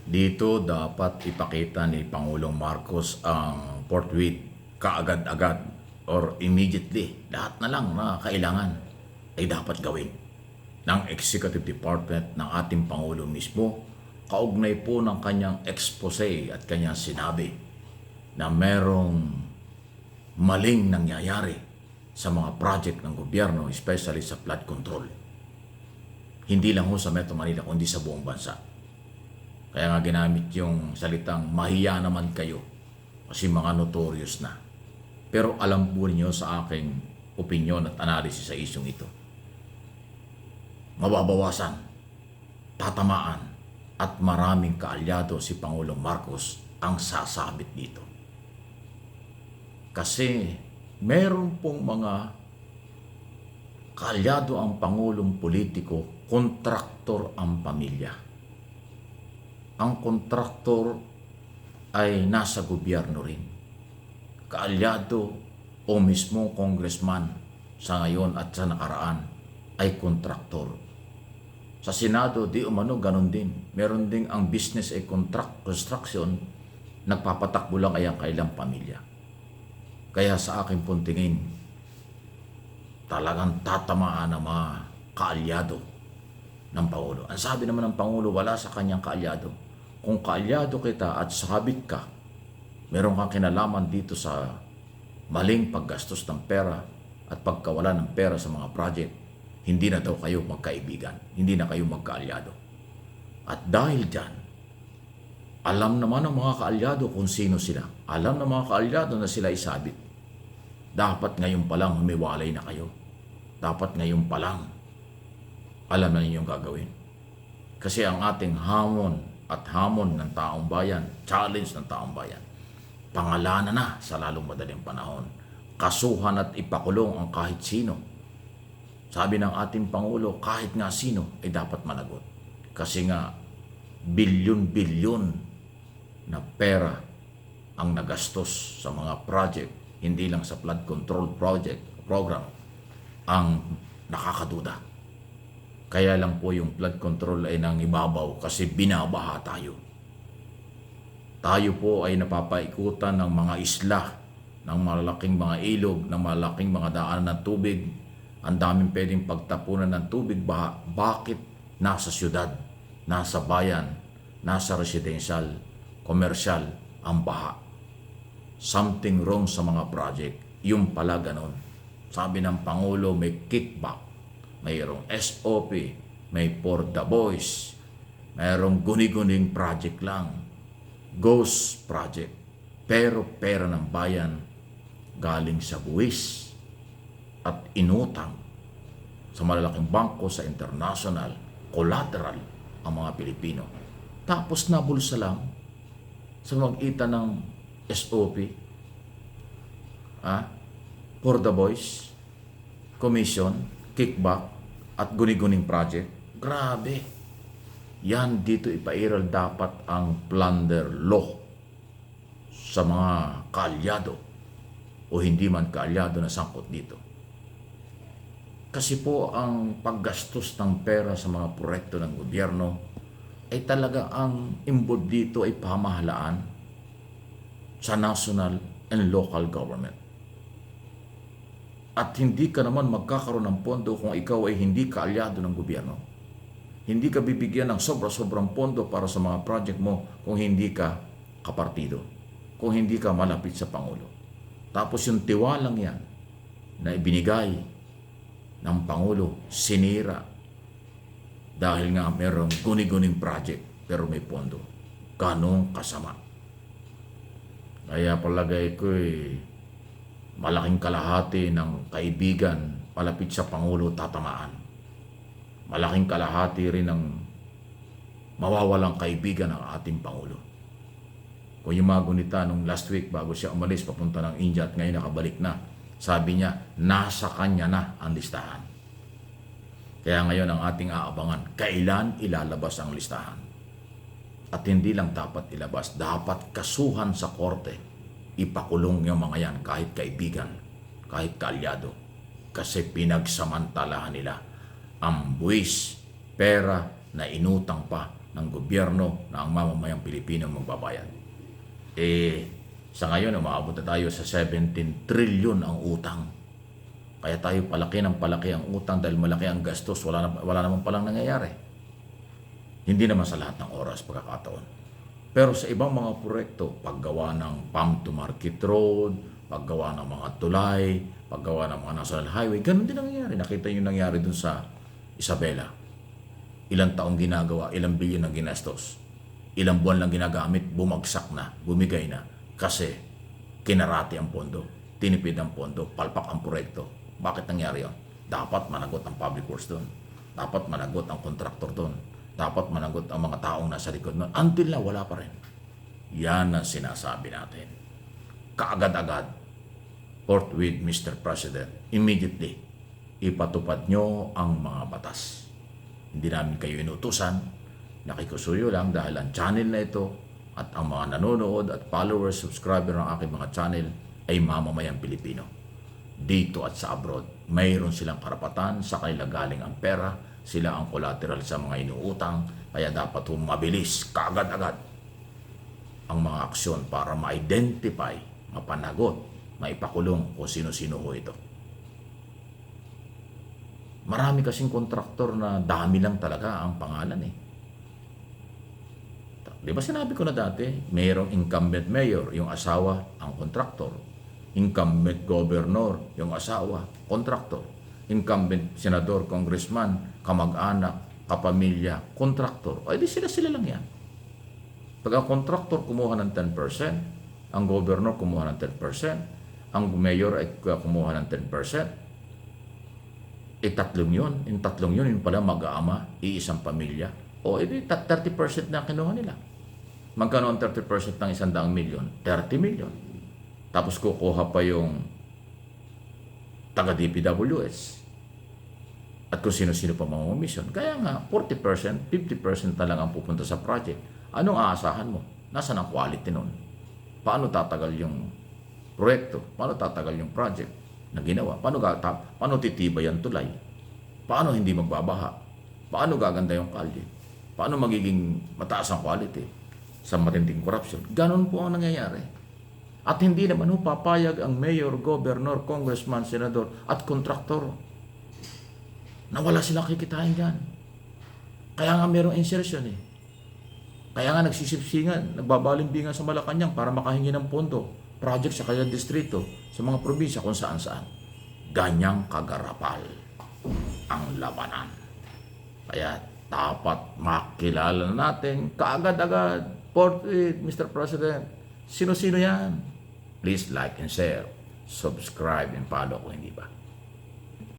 Dito dapat ipakita ni Pangulong Marcos ang forthwith, kaagad-agad, or immediately. Lahat na lang na kailangan ay dapat gawin ng Executive Department ng ating Pangulo mismo, kaugnay po ng kanyang expose at kanyang sinabi na merong maling nangyayari sa mga project ng gobyerno, especially sa flood control. Hindi lang ho sa Metro Manila, kundi sa buong bansa. Kaya nga ginamit yung salitang mahiya naman kayo kasi mga notorious na. Pero alam po niyo sa aking opinion at analysis sa isyong ito, mababawasan, tatamaan, at maraming kaalyado si Pangulong Marcos ang sasabit dito. Kasi meron pong mga kaalyado ang Pangulong politiko, kontraktor ang pamilya. Ang kontraktor ay nasa gobyerno rin. Kaalyado o mismo congressman sa ngayon at sa nakaraan ay kontraktor. Sa Senado, di umano ganun din. Meron ding ang business ay construction, nagpapatakbo lang ay ang kailang pamilya. Kaya sa aking puntingin, talagang tatamaan ang mga kaalyado ng Pangulo. Ang sabi naman ng Pangulo, wala sa kanyang kaalyado. Kung kaalyado kita at sabit ka, meron kang kinalaman dito sa maling paggastos ng pera at pagkawala ng pera sa mga project, hindi na daw kayo magkaibigan, hindi na kayo magkaalyado. At dahil dyan, alam naman ng mga kaalyado kung sino sila. Alam ng mga kaalyado na sila isabit. Dapat ngayon pa lang humiwalay na kayo. Dapat ngayon pa lang alam na ninyong gagawin. Kasi ang ating hamon at hamon ng taong bayan, challenge ng taong bayan, pangalanan na sa lalong madaling panahon. Kasuhan at ipakulong ang kahit sino. Sabi ng ating Pangulo, kahit nga sino ay dapat managot. Kasi nga, bilyon-bilyon na pera ang nagastos sa mga project, hindi lang sa flood control program, ang nakakaduda. Kaya lang po yung flood control ay nang ibabaw kasi binabaha tayo. Tayo po ay napapaikutan ng mga isla, ng malalaking mga ilog, ng malalaking mga daan ng tubig. Ang daming pwedeng pagtapunan ng tubig. Bakit nasa syudad, nasa bayan, nasa residential, komersyal ang baha? Something wrong sa mga project. Yung pala ganon. Sabi ng Pangulo, may kickback, mayroong SOP, may for the boys, mayroong guni-guning project lang, ghost project. Pero pera ng bayan galing sa buwis at inutang sa malalaking bangko, sa international, collateral ang mga Pilipino. Tapos nabulsa lang sa magitan ng SOP, for the boys, commission, kickback, at guni-guning project. Grabe. Yan dito ipairal dapat ang plunder law sa mga kaalyado o hindi man kaalyado na sangkot dito. Kasi po ang paggastos ng pera sa mga proyekto ng gobyerno ay talaga ang involved dito ay pamahalaan sa national and local government. At hindi ka naman magkakaroon ng pondo kung ikaw ay hindi kaalyado ng gobyerno. Hindi ka bibigyan ng sobra-sobrang pondo para sa mga project mo kung hindi ka kapartido, kung hindi ka malapit sa Pangulo. Tapos yung tiwalang yan na ibinigay ng Pangulo, sinira dahil nga merong guni-guning project pero may pondo. Ganong kasama. Kaya palagay ko malaking kalahati ng kaibigan malapit sa Pangulo tatamaan. Malaking kalahati rin ng mawawalang kaibigan ng ating Pangulo. Kung yung mga gunita nung last week bago siya umalis papunta ng India at ngayon nakabalik na, sabi niya, nasa kanya na ang listahan. Kaya ngayon ang ating aabangan, kailan ilalabas ang listahan. At hindi lang dapat ilabas, dapat kasuhan sa korte. Ipakulong yung mga yan kahit kaibigan, kahit kaalyado. Kasi pinagsamantalahan nila ang buwis, pera na inutang pa ng gobyerno na ang mamamayang Pilipino magbabayad. Sa ngayon, umaabot na tayo sa 17 trillion ang utang. Kaya tayo palaki ng palaki ang utang dahil malaki ang gastos. Wala naman palang nangyayari. Hindi naman sa lahat ng oras pagkakataon. Pero sa ibang mga proyekto, paggawa ng Farm to Market Road, paggawa ng mga tulay, paggawa ng mga national highway, ganun din nangyayari. Nakita nyo nangyari dun sa Isabela. Ilang taong ginagawa, ilang bilyon ang ginastos. Ilang buwan lang ginagamit, bumagsak na, bumigay na. Kasi kinarati ang pondo, tinipid ang pondo, palpak ang proyekto. Bakit nangyari yun? Dapat managot ang public works doon. Dapat managot ang contractor doon. Dapat managot ang mga taong nasa likod nun. Until na wala pa rin. Yan ang sinasabi natin. Kaagad-agad, forthwith, Mr. President, immediately, ipatupad nyo ang mga batas. Hindi namin kayo inutusan. Nakikusuyo lang dahil ang channel na ito at ang mga nanonood at followers, subscriber ng aking mga channel ay mamamayang Pilipino. Dito at sa abroad, mayroon silang karapatan, sa kanila galing ang pera, sila ang collateral sa mga inuutang, kaya dapat mabilis, kaagad-agad ang mga aksyon para ma-identify, mapanagot, maipakulong kung sino-sino ho ito. Marami kasing kontraktor na dami lang talaga ang pangalan eh. Di ba sinabi ko na dati, mayroong incumbent mayor, yung asawa, ang kontraktor. Incumbent governor, yung asawa, kontraktor. Incumbent senador, congressman, kamag-anak, kapamilya, kontraktor. O edi sila lang yan. Pag ang kontraktor kumuha ng 10%, ang governor kumuha ng 10%, ang mayor ay kumuha ng 10%, tatlong yun. Yung tatlong yun, yun pala mag-aama, iisang pamilya. O edi 30% na kinuha nila. Magkano ang 30% ng 100 milyon? 30 milyon. Tapos kukuha pa yung taga-DPWS. At kung sino-sino pa mga mission. Kaya nga, 40%, 50% na lang ang pupunta sa project. Anong aasahan mo? Nasaan ang quality nun? Paano tatagal yung proyekto? Paano tatagal yung project na ginawa? Paano titibay ang tulay? Paano hindi magbabaha? Paano gaganda yung kalye? Paano magiging mataas ang quality sa matinding corruption? Ganon po ang nangyayari. At hindi naman papayag ang mayor, governor, congressman, senador at kontraktor na wala silang kikitain dyan. Kaya nga mayroong insertion eh. Kaya nga nagsisipsingan, nagbabalimbingan sa Malacanang para makahingi ng pondo, project sa kanyang distrito, sa mga probinsya kung saan-saan. Ganyang kagarapal ang labanan. Kaya dapat makilala natin kaagad-agad, forthwith, Mr. President, sino-sino yan? Please like and share, subscribe and follow kung hindi ba.